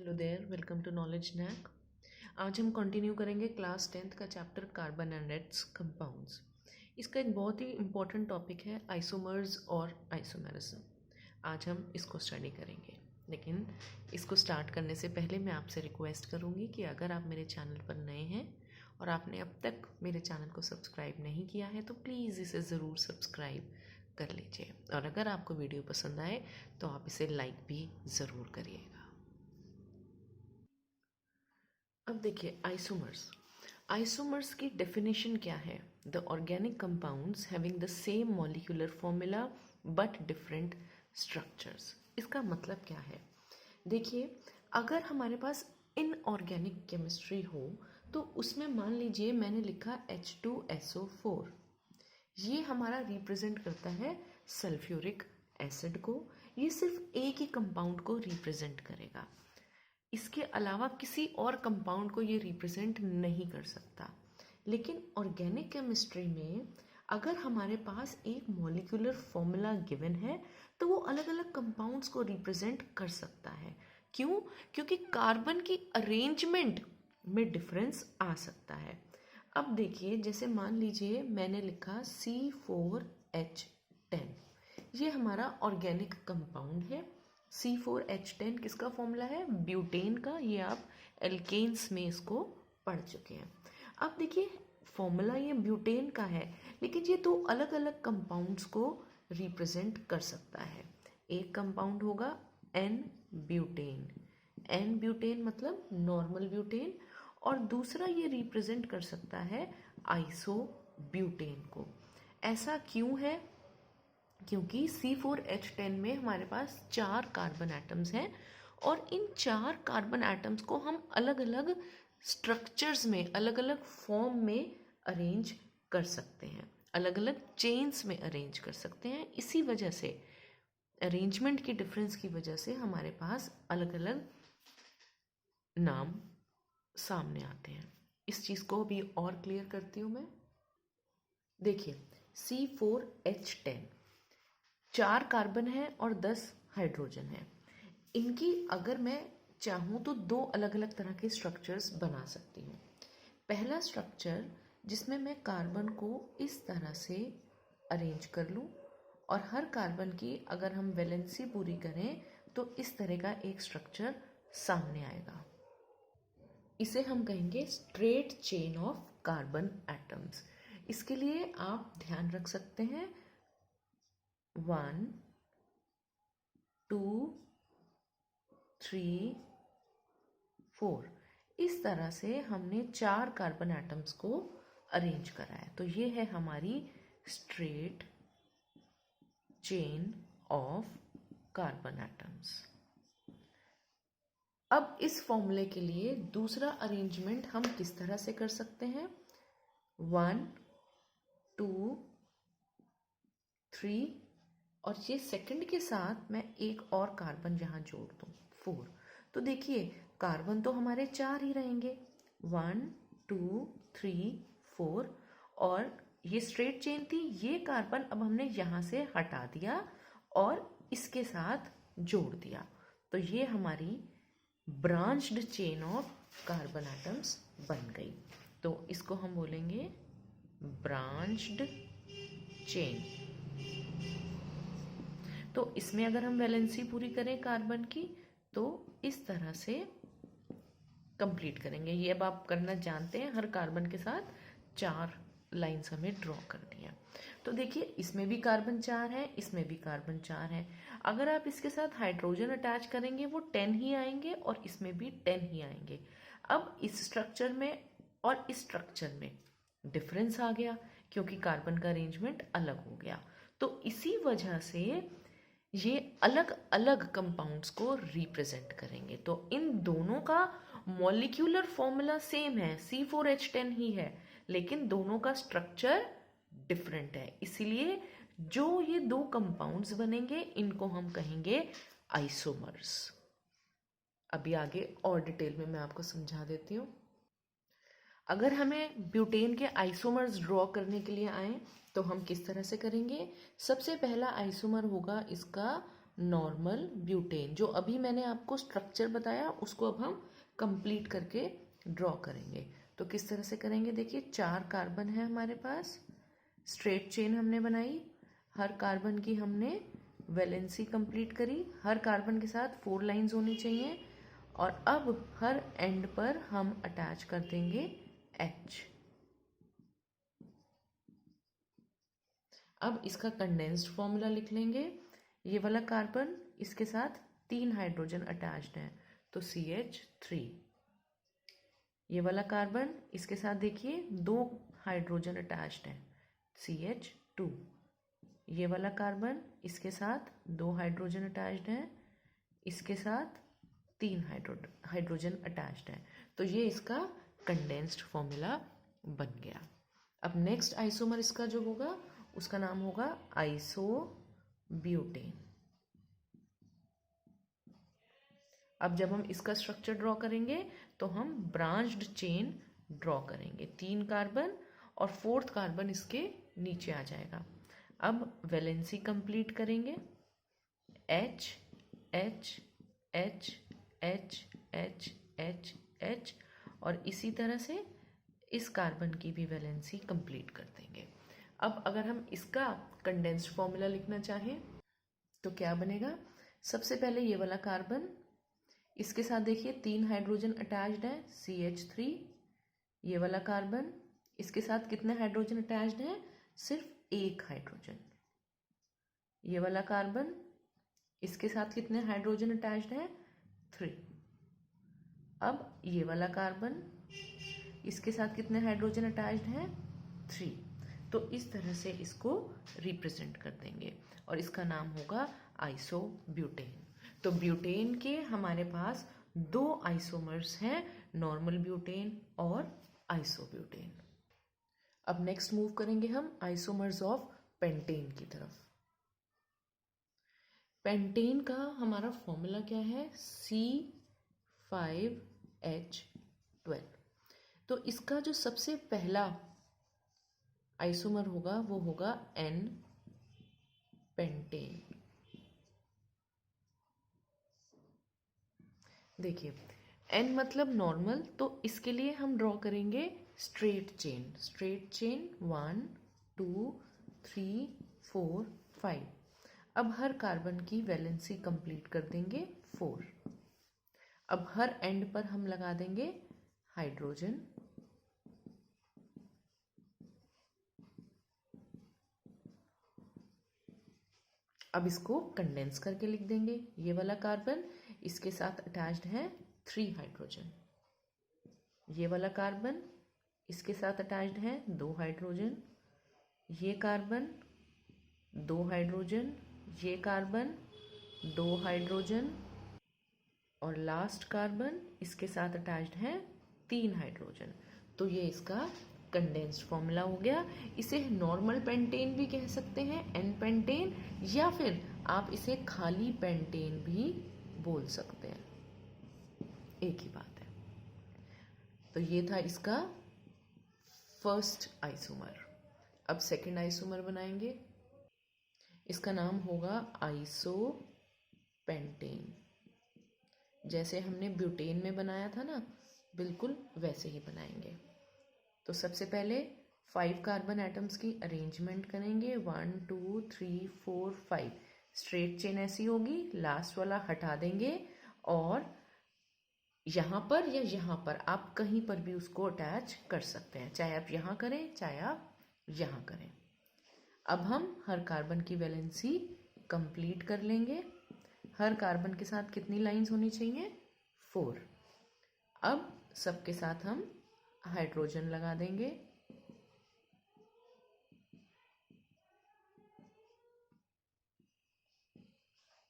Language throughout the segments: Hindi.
Hello there, welcome to knowledge knack. आज हम कंटिन्यू करेंगे क्लास 10th का chapter carbon and its compounds. इसका एक बहुत ही इम्पॉर्टेंट टॉपिक है आइसोमर्स और आइसोमेरिज्म। आज हम इसको स्टडी करेंगे, लेकिन इसको स्टार्ट करने से पहले मैं आपसे रिक्वेस्ट करूँगी कि अगर आप मेरे चैनल पर नए हैं और आपने अब तक मेरे चैनल को सब्सक्राइब नहीं किया है तो प्लीज़ इसे ज़रूर सब्सक्राइब कर लीजिए, और अगर आपको वीडियो पसंद आए तो आप इसे लाइक भी ज़रूर करिएगा। अब देखिए आइसोमर्स की डेफिनेशन क्या है? The organic compounds having the same molecular formula but different structures. इसका मतलब क्या है? देखिए, अगर हमारे पास इनऑर्गेनिक केमिस्ट्री हो तो उसमें मान लीजिए मैंने लिखा H2SO4, ये हमारा रिप्रेजेंट करता है सल्फ्यूरिक एसिड को। ये सिर्फ एक ही कंपाउंड को रिप्रेजेंट करेगा, इसके अलावा किसी और कंपाउंड को ये रिप्रेजेंट नहीं कर सकता। लेकिन ऑर्गेनिक केमिस्ट्री में अगर हमारे पास एक मॉलिक्यूलर फॉर्मूला गिवन है तो वो अलग अलग कंपाउंड्स को रिप्रेजेंट कर सकता है। क्यों? क्योंकि कार्बन की अरेंजमेंट में डिफरेंस आ सकता है। अब देखिए, जैसे मान लीजिए मैंने लिखा C4H10, ये हमारा ऑर्गेनिक कंपाउंड है। C4H10 किसका फॉर्मूला है? ब्यूटेन का। ये आप एल्केन्स में इसको पढ़ चुके हैं। अब देखिए, फॉर्मूला ये ब्यूटेन का है, लेकिन ये दो अलग अलग कंपाउंड्स को रिप्रेजेंट कर सकता है। एक कंपाउंड होगा N ब्यूटेन, N ब्यूटेन मतलब नॉर्मल ब्यूटेन, और दूसरा ये रिप्रेजेंट कर सकता है आइसो ब्यूटेन को। ऐसा क्यों है? क्योंकि C4H10 में हमारे पास 4 कार्बन एटम्स हैं, और इन 4 कार्बन एटम्स को हम अलग अलग स्ट्रक्चर्स में, अलग अलग फॉर्म में अरेंज कर सकते हैं, अलग अलग चेन्स में अरेंज कर सकते हैं। इसी वजह से, अरेंजमेंट की डिफरेंस की वजह से हमारे पास अलग अलग नाम सामने आते हैं। इस चीज़ को भी और क्लियर करती हूँ मैं। देखिए, C4H10 4 कार्बन है और 10 हाइड्रोजन है। इनकी अगर मैं चाहूँ तो दो अलग अलग तरह के स्ट्रक्चर्स बना सकती हूँ। पहला स्ट्रक्चर जिसमें मैं कार्बन को इस तरह से अरेंज कर लूँ, और हर कार्बन की अगर हम वैलेंसी पूरी करें तो इस तरह का एक स्ट्रक्चर सामने आएगा। इसे हम कहेंगे straight chain of carbon atoms. इसके लिए आप ध्यान रख सकते हैं 1 2 3 4, इस तरह से हमने 4 कार्बन एटम्स को अरेंज करा है। तो ये है हमारी straight chain of carbon atoms. अब इस फॉर्मूले के लिए दूसरा अरेंजमेंट हम किस तरह से कर सकते हैं? 1 2 3, और ये सेकंड के साथ मैं एक और कार्बन यहाँ जोड़ दूँ 4। तो देखिए, कार्बन तो हमारे 4 ही रहेंगे, 1 2 3 4, और ये स्ट्रेट चेन थी। ये कार्बन अब हमने यहाँ से हटा दिया और इसके साथ जोड़ दिया, तो ये हमारी branched chain of carbon atoms बन गई। तो इसको हम बोलेंगे ब्रांच्ड चेन। तो इसमें अगर हम वैलेंसी पूरी करें कार्बन की तो इस तरह से कंप्लीट करेंगे। ये अब आप करना जानते हैं, हर कार्बन के साथ 4 लाइंस हमें ड्रॉ करनी है। तो देखिए, इसमें भी कार्बन 4 है, इसमें भी कार्बन 4 है। अगर आप इसके साथ हाइड्रोजन अटैच करेंगे वो 10 ही आएंगे, और इसमें भी 10 ही आएंगे। अब इस स्ट्रक्चर में और इस स्ट्रक्चर में डिफरेंस आ गया, क्योंकि कार्बन का अरेंजमेंट अलग हो गया। तो इसी वजह से ये अलग अलग कंपाउंड्स को रिप्रेजेंट करेंगे। तो इन दोनों का मॉलिक्यूलर फॉर्मूला सेम है, C4H10 ही है, लेकिन दोनों का स्ट्रक्चर डिफरेंट है। इसीलिए जो ये दो कंपाउंड्स बनेंगे इनको हम कहेंगे आइसोमर्स। अभी आगे और डिटेल में मैं आपको समझा देती हूँ। अगर हमें ब्यूटेन के आइसोमर्स ड्रॉ करने के लिए आए तो हम किस तरह से करेंगे? सबसे पहला आइसोमर होगा इसका नॉर्मल ब्यूटेन। जो अभी मैंने आपको स्ट्रक्चर बताया उसको अब हम कंप्लीट करके ड्रॉ करेंगे। तो किस तरह से करेंगे, देखिए 4 कार्बन है हमारे पास, स्ट्रेट चेन हमने बनाई, हर कार्बन की हमने वैलेंसी कंप्लीट करी, हर कार्बन के साथ 4 लाइंस होनी चाहिए, और अब हर एंड पर हम अटैच कर देंगे H। अब इसका कंडेंस्ड फॉर्मूला लिख लेंगे। ये वाला कार्बन, इसके साथ 3 हाइड्रोजन अटैच्ड हैं, तो CH3। ये वाला कार्बन, इसके साथ देखिए 2 हाइड्रोजन अटैच्ड हैं, CH2। ये वाला कार्बन, इसके साथ 2 हाइड्रोजन अटैच्ड हैं, इसके साथ 3 हाइड्रोजन अटैच्ड हैं। तो ये इसका कंडेंस्ड फॉर्मूला बन गया। अब नेक्स्ट आइसोमर इसका जो होगा उसका नाम होगा आइसोब्यूटेन। अब जब हम इसका स्ट्रक्चर ड्रॉ करेंगे तो हम ब्रांच्ड चेन ड्रॉ करेंगे, 3 कार्बन और 4th कार्बन इसके नीचे आ जाएगा। अब वैलेंसी कंप्लीट करेंगे, H H H H H H H, और इसी तरह से इस कार्बन की भी वैलेंसी कंप्लीट कर देंगे। अब अगर हम इसका कंडेंस्ड फॉर्मूला लिखना चाहें तो क्या बनेगा, सबसे पहले ये वाला कार्बन, इसके साथ देखिए 3 हाइड्रोजन अटैच्ड है, CH3। ये वाला कार्बन, इसके साथ कितने हाइड्रोजन अटैच्ड हैं, सिर्फ 1 हाइड्रोजन। ये वाला कार्बन, इसके साथ कितने हाइड्रोजन अटैच्ड हैं, 3। अब ये वाला कार्बन, इसके साथ कितने हाइड्रोजन अटैच्ड हैं, 3। तो इस तरह से इसको रिप्रेजेंट कर देंगे और इसका नाम होगा आइसोब्यूटेन। तो ब्यूटेन के हमारे पास 2 आइसोमर्स हैं, नॉर्मल ब्यूटेन और आइसोब्यूटेन। अब नेक्स्ट मूव करेंगे हम आइसोमर्स ऑफ पेंटेन की तरफ। पेंटेन का हमारा फॉर्मूला क्या है, C5H12। तो इसका जो सबसे पहला आइसोमर होगा वो होगा N पेंटेन। देखिए N मतलब नॉर्मल, तो इसके लिए हम ड्रॉ करेंगे स्ट्रेट चेन। Straight chain 1 2 3 4 5। अब हर कार्बन की वैलेंसी कंप्लीट कर देंगे 4। अब हर एंड पर हम लगा देंगे हाइड्रोजन। अब इसको कंडेंस करके लिख देंगे। ये वाला कार्बन, इसके साथ अटैच्ड है 3 हाइड्रोजन। ये वाला कार्बन, इसके साथ अटैच्ड है 2 हाइड्रोजन। ये कार्बन 2 हाइड्रोजन, ये कार्बन 2 हाइड्रोजन, और लास्ट कार्बन इसके साथ अटैच्ड है 3 हाइड्रोजन। तो ये इसका कंडेंस्ड फॉर्मूला हो गया। इसे नॉर्मल पेंटेन भी कह सकते हैं, N पेंटेन, या फिर आप इसे खाली पेंटेन भी बोल सकते हैं, एक ही बात है। तो ये था इसका फर्स्ट आइसोमर। अब सेकंड आइसोमर बनाएंगे, इसका नाम होगा आइसोपेंटेन। जैसे हमने ब्यूटेन में बनाया था ना, बिल्कुल वैसे ही बनाएंगे। तो सबसे पहले 5 कार्बन एटम्स की अरेंजमेंट करेंगे, 1 2 3 4 5। स्ट्रेट चेन ऐसी होगी, लास्ट वाला हटा देंगे और यहाँ पर या यहाँ पर आप कहीं पर भी उसको अटैच कर सकते हैं, चाहे आप यहाँ करें चाहे आप यहाँ करें। अब हम हर कार्बन की वैलेंसी कंप्लीट कर लेंगे। हर कार्बन के साथ कितनी लाइंस होनी चाहिए, 4। अब सबके साथ हम हाइड्रोजन लगा देंगे।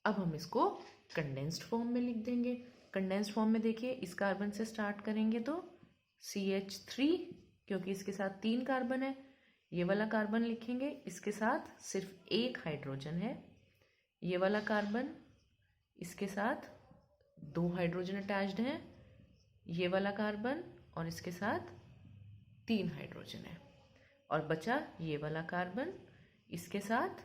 अब हम इसको कंडेंस्ड फॉर्म में लिख देंगे। कंडेंस्ड फॉर्म में देखिए, इस कार्बन से स्टार्ट करेंगे तो CH3, क्योंकि इसके साथ 3 कार्बन है। ये वाला कार्बन लिखेंगे, इसके साथ सिर्फ 1 हाइड्रोजन है। ये वाला कार्बन, इसके साथ 2 हाइड्रोजन अटैच्ड हैं। ये वाला कार्बन और इसके साथ 3 हाइड्रोजन है, और बचा ये वाला कार्बन, इसके साथ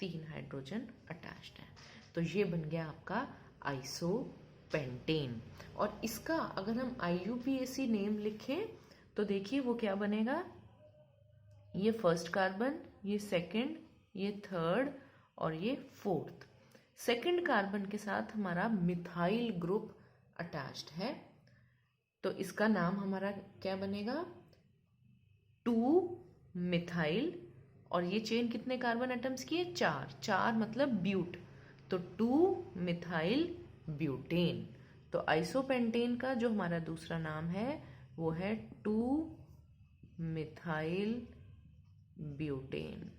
3 हाइड्रोजन अटैच्ड है। तो ये बन गया आपका आइसोपेंटेन। और इसका अगर हम IUPAC नेम लिखें तो देखिए वो क्या बनेगा, ये फर्स्ट कार्बन, ये सेकंड, ये थर्ड और ये फोर्थ। सेकंड कार्बन के साथ हमारा मिथाइल ग्रुप अटैच्ड है, तो इसका नाम हमारा क्या बनेगा, 2 मिथाइल। और ये चेन कितने कार्बन एटम्स की है, 4 मतलब ब्यूट, तो 2 मिथाइल ब्यूटेन। तो आइसोपेंटेन का जो हमारा दूसरा नाम है वो है 2 मिथाइल ब्यूटेन।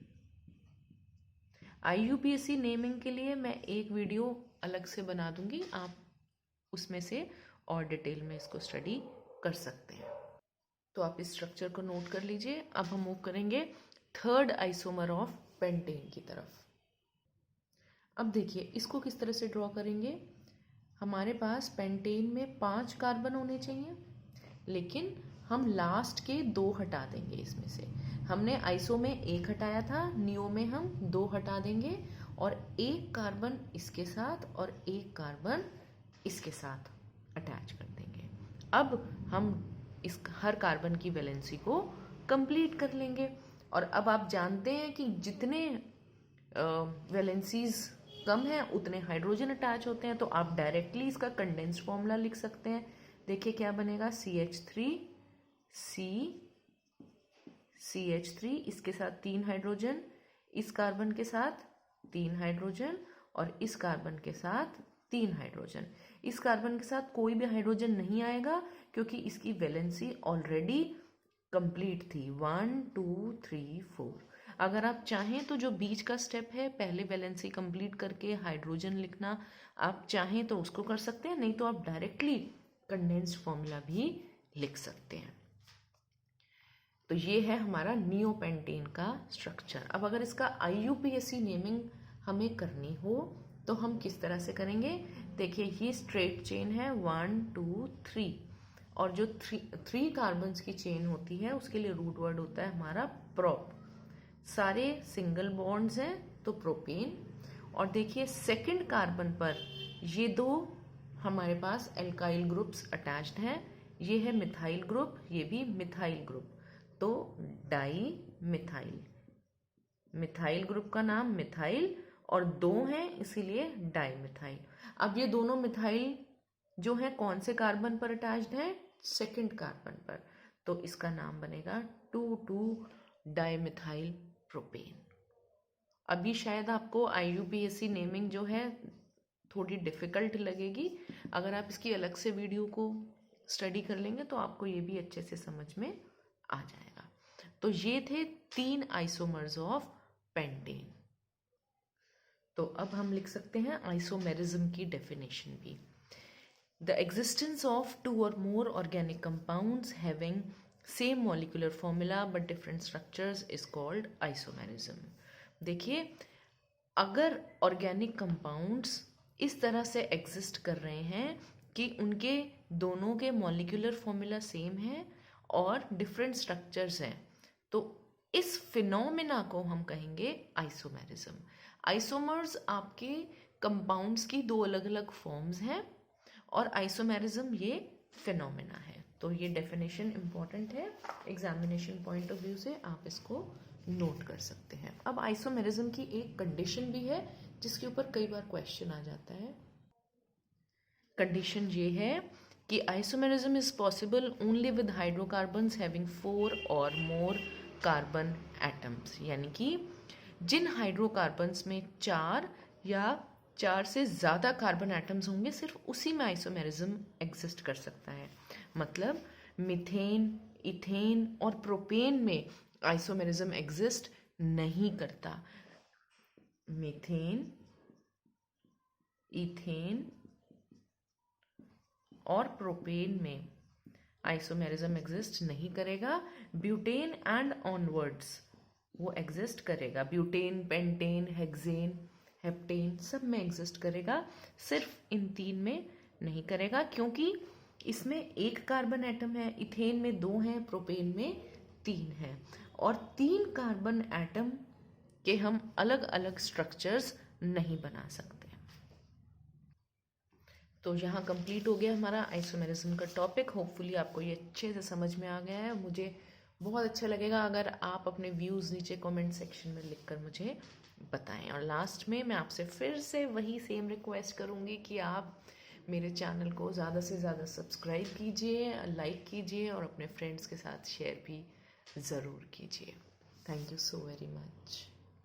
IUPAC नेमिंग के लिए मैं एक वीडियो अलग से बना दूंगी, आप उसमें से और डिटेल में इसको स्टडी कर सकते हैं। तो आप इस स्ट्रक्चर को नोट कर लीजिए। अब हम मूव करेंगे थर्ड आइसोमर ऑफ पेंटेन की तरफ। अब देखिए इसको किस तरह से ड्रॉ करेंगे। हमारे पास पेंटेन में 5 कार्बन होने चाहिए, लेकिन हम लास्ट के 2 हटा देंगे। इसमें से हमने आइसो में 1 हटाया था, नियो में हम 2 हटा देंगे और 1 कार्बन इसके साथ और 1 कार्बन इसके साथ अटैच कर देंगे। अब हम इस हर कार्बन की वैलेंसी को कंप्लीट कर लेंगे। और अब आप जानते हैं कि जितने वैलेंसीज कम है उतने हाइड्रोजन अटैच होते हैं, तो आप डायरेक्टली इसका कंडेंस्ड फॉर्मूला लिख सकते हैं। देखिए क्या बनेगा, CH3, इसके साथ 3 हाइड्रोजन, इस कार्बन के साथ 3 हाइड्रोजन और इस कार्बन के साथ 3 हाइड्रोजन। इस कार्बन के साथ कोई भी हाइड्रोजन नहीं आएगा क्योंकि इसकी वैलेंसी ऑलरेडी कंप्लीट थी, 1 2 3 4। अगर आप चाहें तो जो बीच का स्टेप है, पहले वैलेंसी कंप्लीट करके हाइड्रोजन लिखना, आप चाहें तो उसको कर सकते हैं, नहीं तो आप डायरेक्टली कंडेंस्ड फॉर्मूला भी लिख सकते हैं। तो ये है हमारा नियोपेंटेन का स्ट्रक्चर। अब अगर इसका IUPAC नेमिंग हमें करनी हो तो हम किस तरह से करेंगे। देखिए ये स्ट्रेट चेन है 1 2 3, और जो 3 कार्बन्स की चेन होती है उसके लिए रूट वर्ड होता है हमारा प्रोप। सारे सिंगल बॉन्ड्स हैं तो प्रोपेन। और देखिए सेकंड कार्बन पर ये 2 हमारे पास एल्काइल ग्रुप्स अटैच्ड हैं, ये है मिथाइल ग्रुप, ये भी मिथाइल ग्रुप, तो डाई मिथाइल। मिथाइल ग्रुप का नाम मिथाइल और 2 हैं इसीलिए डाई मिथाइल। अब ये दोनों मिथाइल जो है कौन से कार्बन पर अटैच्ड है, सेकंड कार्बन पर, तो इसका नाम बनेगा 2 डाई मिथाइल प्रोपेन। अभी शायद आपको IUPAC नेमिंग जो है थोड़ी डिफिकल्ट लगेगी, अगर आप इसकी अलग से वीडियो को स्टडी कर लेंगे तो आपको ये भी अच्छे से समझ में आ जाएगा। तो ये थे 3 आइसोमर्स ऑफ पेंटेन। तो अब हम लिख सकते हैं आइसोमेरिज्म की डेफिनेशन भी। The existence of 2 or more organic compounds having same molecular formula but different structures is called isomerism। देखिए अगर ऑर्गेनिक कंपाउंड्स इस तरह से एग्जिस्ट कर रहे हैं कि उनके दोनों के मॉलिक्यूलर फॉर्मूला सेम है और डिफरेंट स्ट्रक्चर्स हैं, तो इस फिनोमेना को हम कहेंगे आइसोमेरिज्म। आइसोमर्स आपके कंपाउंड्स की 2 अलग अलग फॉर्म्स हैं और आइसोमेरिज्म ये फिनोमेना है। तो ये डेफिनेशन इम्पॉर्टेंट है, एग्जामिनेशन पॉइंट ऑफ व्यू से आप इसको नोट कर सकते हैं। अब आइसोमेरिज्म की एक कंडीशन भी है जिसके ऊपर कई बार क्वेश्चन आ जाता है। कंडीशन ये है कि isomerism is possible only with hydrocarbons having 4 or more carbon atoms, यानी कि जिन हाइड्रोकार्बन्स में 4 या 4 से ज़्यादा कार्बन एटम्स होंगे सिर्फ उसी में आइसोमेरिज्म एग्जिस्ट कर सकता है। मतलब मीथेन, इथेन और प्रोपेन में आइसोमेरिज्म एग्जिस्ट नहीं करता। मीथेन, इथेन और प्रोपेन में आइसोमेरिज्म एग्जिस्ट नहीं करेगा। ब्यूटेन एंड ऑनवर्ड्स वो एग्जिस्ट करेगा, ब्यूटेन, पेंटेन, हेक्सेन, हेप्टेन सब में एग्जिस्ट करेगा, सिर्फ इन 3 में नहीं करेगा क्योंकि इसमें 1 कार्बन एटम है, इथेन में 2 हैं, प्रोपेन में 3 हैं, और 3 कार्बन एटम के हम अलग अलग स्ट्रक्चर्स नहीं बना सकते। तो यहाँ कंप्लीट हो गया हमारा आइसोमेरिज्म का टॉपिक। होपफुली आपको ये अच्छे से समझ में आ गया है। मुझे बहुत अच्छा लगेगा अगर आप अपने व्यूज़ नीचे कमेंट सेक्शन में लिखकर मुझे बताएं। और लास्ट में मैं आपसे फिर से वही सेम रिक्वेस्ट करूँगी कि आप मेरे चैनल को ज़्यादा से ज़्यादा सब्सक्राइब कीजिए, लाइक कीजिए और अपने फ्रेंड्स के साथ शेयर भी ज़रूर कीजिए। Thank you so very much.